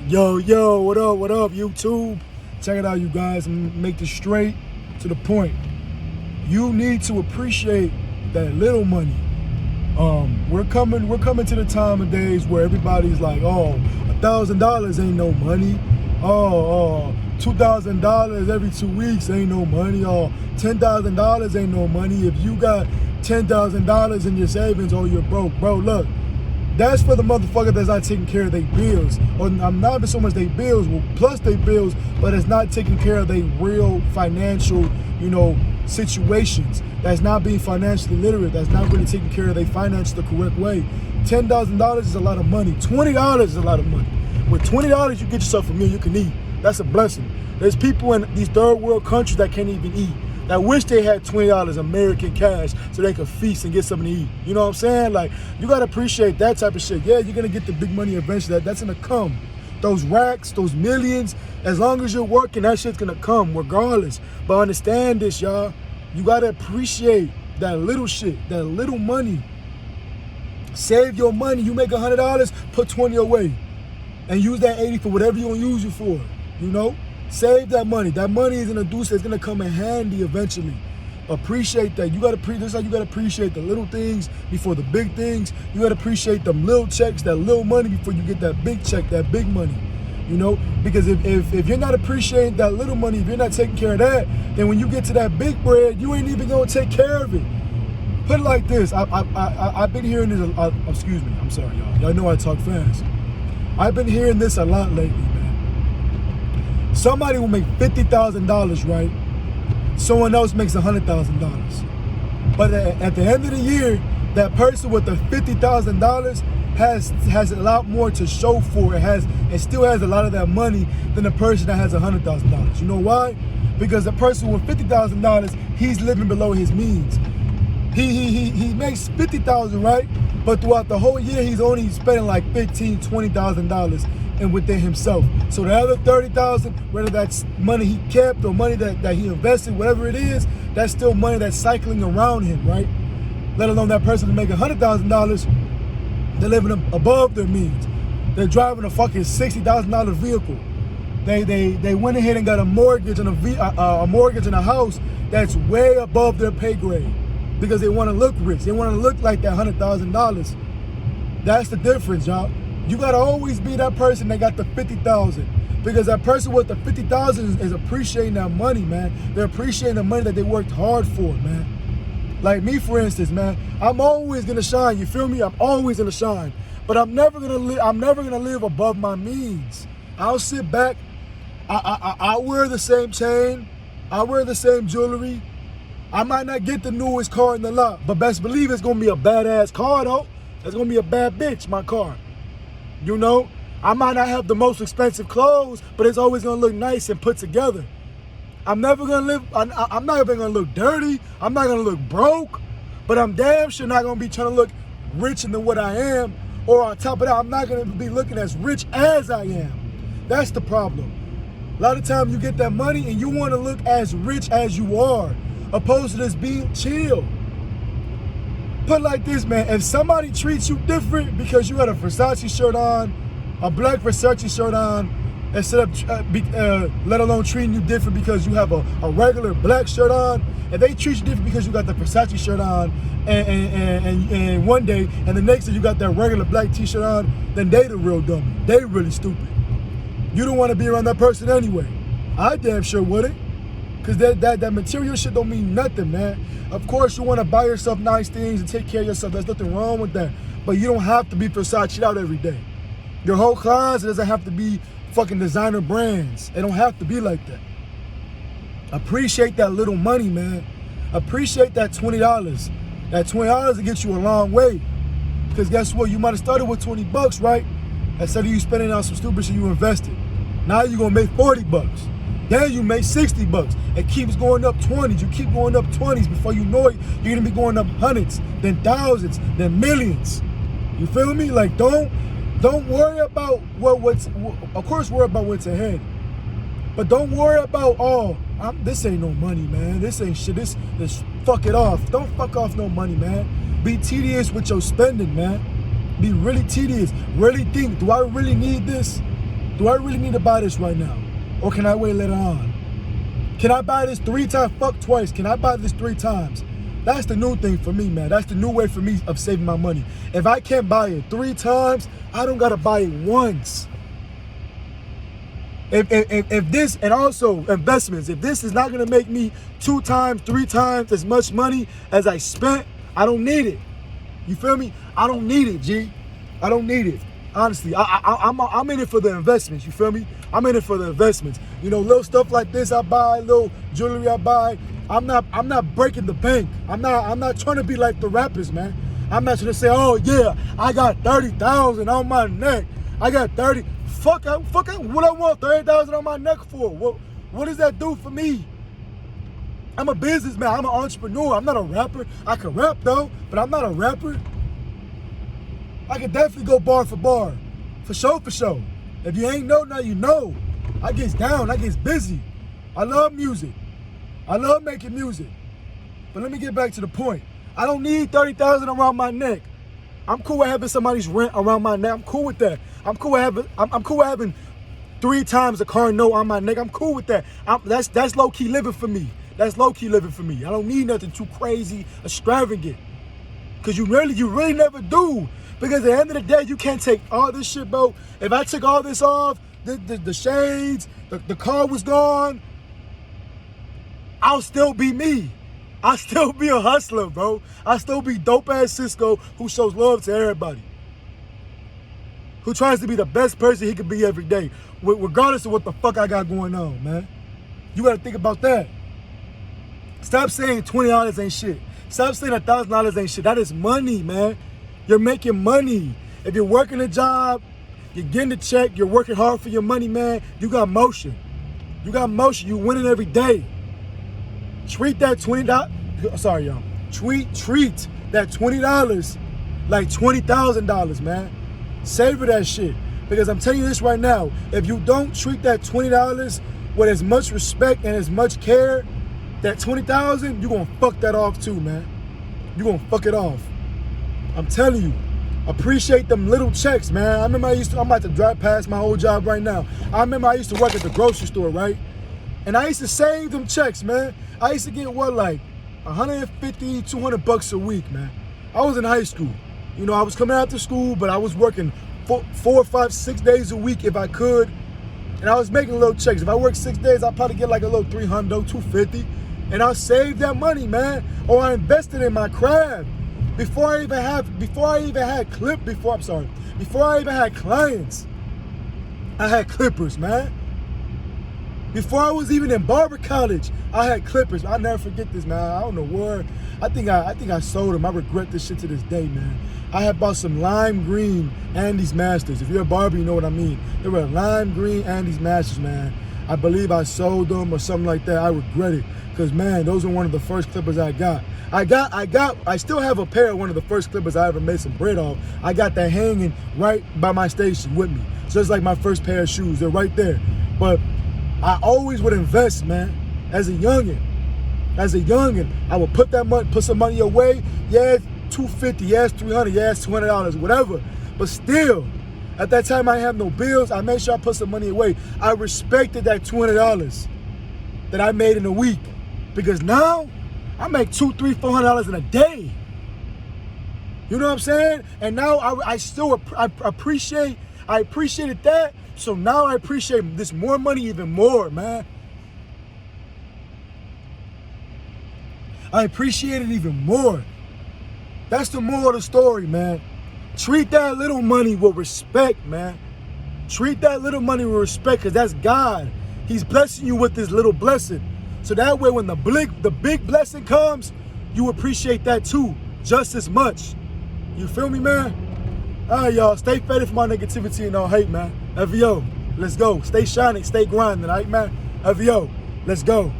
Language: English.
Yo, what up, YouTube? Check it out, you guys. I'm gonna make this straight to the point. You need to appreciate that little money. We're coming to the time of days where everybody's like, oh, $1,000 ain't no money. $2,000 every 2 weeks ain't no money. $10,000 ain't no money. If you got $10,000 in your savings, you're broke. Bro, look. That's for the motherfucker that's not taking care of their bills. Or I'm not even so much their bills, plus their bills, but it's not taking care of their real financial, situations. That's not being financially literate. That's not really taking care of their finance the correct way. $10,000 is a lot of money. $20 is a lot of money. With $20, you get yourself a meal you can eat. That's a blessing. There's people in these third world countries that can't even eat. I wish they had $20 American cash so they could feast and get something to eat. You know what I'm saying? Like, you gotta appreciate that type of shit. Yeah, you're gonna get the big money eventually. That's gonna come. Those racks, those millions, as long as you're working, that shit's gonna come regardless. But understand this, y'all. You gotta appreciate that little shit, that little money. Save your money. You make $100, put 20 away. And use that 80 for whatever you gonna use it for, Save that money. That money is gonna come in handy eventually. Appreciate that. This is how you gotta appreciate the little things before the big things. You gotta appreciate them little checks, that little money before you get that big check, that big money. Because if you're not appreciating that little money, if you're not taking care of that, then when you get to that big bread, you ain't even gonna take care of it. Put it like this. I've been hearing this. Excuse me. I'm sorry, y'all. Y'all know I talk fast. I've been hearing this a lot lately, man. Somebody will make $50,000, right? Someone else makes $100,000. But at the end of the year, that person with the $50,000 has a lot more to show for it, and still has a lot of that money than the person that has $100,000. You know why? Because the person with $50,000, he's living below his means. He makes $50,000, right? But throughout the whole year, he's only spending like $15,000, $20,000 and within himself. So the other $30,000, whether that's money he kept or money that he invested, whatever it is, that's still money that's cycling around him, right? Let alone that person making $100,000, they're living above their means. They're driving a fucking $60,000 vehicle. They went ahead and got a mortgage on a mortgage in a house that's way above their pay grade because they want to look rich. They want to look like that $100,000. That's the difference, y'all. You gotta always be that person that got the $50,000, because that person with the $50,000 is appreciating that money, man. They're appreciating the money that they worked hard for, man. Like me, for instance, man. I'm always gonna shine. You feel me? I'm always gonna shine, but I'm never gonna live above my means. I'll sit back. I wear the same chain. I wear the same jewelry. I might not get the newest car in the lot, but best believe it's gonna be a badass car, though. It's gonna be a bad bitch, my car. I might not have the most expensive clothes, but it's always gonna look nice and put together. I'm not even gonna look dirty. I'm not gonna look broke, but I'm damn sure not gonna be trying to look richer than what I am. Or on top of that, I'm not gonna be looking as rich as I am. That's the problem. A lot of times you get that money and you wanna look as rich as you are, opposed to just being chill. Put it like this, man. If somebody treats you different because you got a Versace shirt on, a black Versace shirt on, instead of let alone treating you different because you have a regular black shirt on, if they treat you different because you got the Versace shirt on and one day, and the next day you got that regular black t-shirt on, then they the real dummy. They really stupid. You don't want to be around that person anyway. I damn sure wouldn't. Because that material shit don't mean nothing, man. Of course, you want to buy yourself nice things and take care of yourself. There's nothing wrong with that. But you don't have to be Versace out every day. Your whole closet doesn't have to be fucking designer brands. It don't have to be like that. Appreciate that little money, man. Appreciate that $20. That $20 will get you a long way. Because guess what? You might have started with $20, right? Instead of you spending on some stupid shit you invested. Now you're going to make $40. Then you make $60. It keeps going up 20s. You keep going up 20s. Before you know it, you're gonna be going up hundreds, then thousands, then millions. You feel me? Like, don't worry about of course worry about what's ahead. But don't worry about, this ain't no money, man. This ain't shit. This fuck it off. Don't fuck off no money, man. Be tedious with your spending, man. Be really tedious. Really think, do I really need this? Do I really need to buy this right now? Or can I wait later on? Can I buy this 3 times? Fuck twice. Can I buy this 3 times? That's the new thing for me, man. That's the new way for me of saving my money. If I can't buy it 3 times, I don't gotta buy it once. If this, and also investments, if this is not gonna make me 2 times, 3 times as much money as I spent, I don't need it. You feel me? I don't need it, G. I don't need it. Honestly, I'm in it for the investments. You feel me? I'm in it for the investments. You know, little stuff like this I buy, little jewelry I buy. I'm not breaking the bank. I'm not trying to be like the rappers, man. I'm not trying to say, oh yeah, I got 30,000 on my neck. I got 30. Fuck, what I want 30,000 on my neck for? What does that do for me? I'm a businessman. I'm an entrepreneur. I'm not a rapper. I can rap though, but I'm not a rapper. I can definitely go bar for bar. For sure, for sure. If you ain't know, now you know. I gets down, I gets busy. I love music. I love making music. But let me get back to the point. I don't need 30,000 around my neck. I'm cool with having somebody's rent around my neck. I'm cool with that. I'm cool with having 3 times the car note on my neck. I'm cool with that. That's low-key living for me. That's low-key living for me. I don't need nothing too crazy, extravagant. Cause you really never do. Because at the end of the day, you can't take all this shit, bro. If I took all this off, the shades, the car was gone, I'll still be me. I'll still be a hustler, bro. I'll still be dope-ass Cisco who shows love to everybody. Who tries to be the best person he could be every day, regardless of what the fuck I got going on, man. You gotta think about that. Stop saying $20 ain't shit. Stop saying $1,000 ain't shit. That is money, man. You're making money. If you're working a job, you're getting a check, you're working hard for your money, man, you got motion. You got motion. You winning every day. Treat that $20, sorry, y'all. Treat that $20 like $20,000, man. Savor that shit. Because I'm telling you this right now, if you don't treat that $20 with as much respect and as much care, that $20,000, you're gonna fuck that off too, man. You're gonna fuck it off. I'm telling you, appreciate them little checks, man. I remember I'm about to drive past my old job right now. I remember I used to work at the grocery store, right? And I used to save them checks, man. I used to get what, like 150, 200 bucks a week, man. I was in high school. You know, I was coming out to school, but I was working 4, 5, 6 days a week if I could. And I was making little checks. If I worked 6 days, I'd probably get like a little 300, 250. And I'll save that money, man. Or I invested in my craft. Before I even had clients, I had clippers, man. Before I was even in barber college, I had clippers. I'll never forget this, man. I don't know where. I think I sold them. I regret this shit to this day, man. I had bought some lime green Andes Masters. If you're a barber, you know what I mean. They were lime green Andes Masters, man. I believe I sold them or something like that. I regret it. Because, man, those were one of the first clippers I got. I still have a pair of one of the first clippers I ever made some bread off. I got that hanging right by my station with me. So it's like my first pair of shoes. They're right there. But I always would invest, man. As a youngin', I would put some money away. Yeah, $250, yes, $300, yes, $200, whatever. But still, at that time I didn't have no bills. I made sure I put some money away. I respected that $200 that I made in a week. Because now, I make $200, $300, $400 in a day. You know what I'm saying? And now I appreciated that. So now I appreciate this more money even more, man. I appreciate it even more. That's the moral of the story, man. Treat that little money with respect, man. Treat that little money with respect, because that's God. He's blessing you with this little blessing. So that way when the big blessing comes, you appreciate that too, just as much. You feel me, man? All right, y'all, stay faded from my negativity and all hate, man. FVO, let's go. Stay shining, stay grinding, all right, man? FVO, let's go.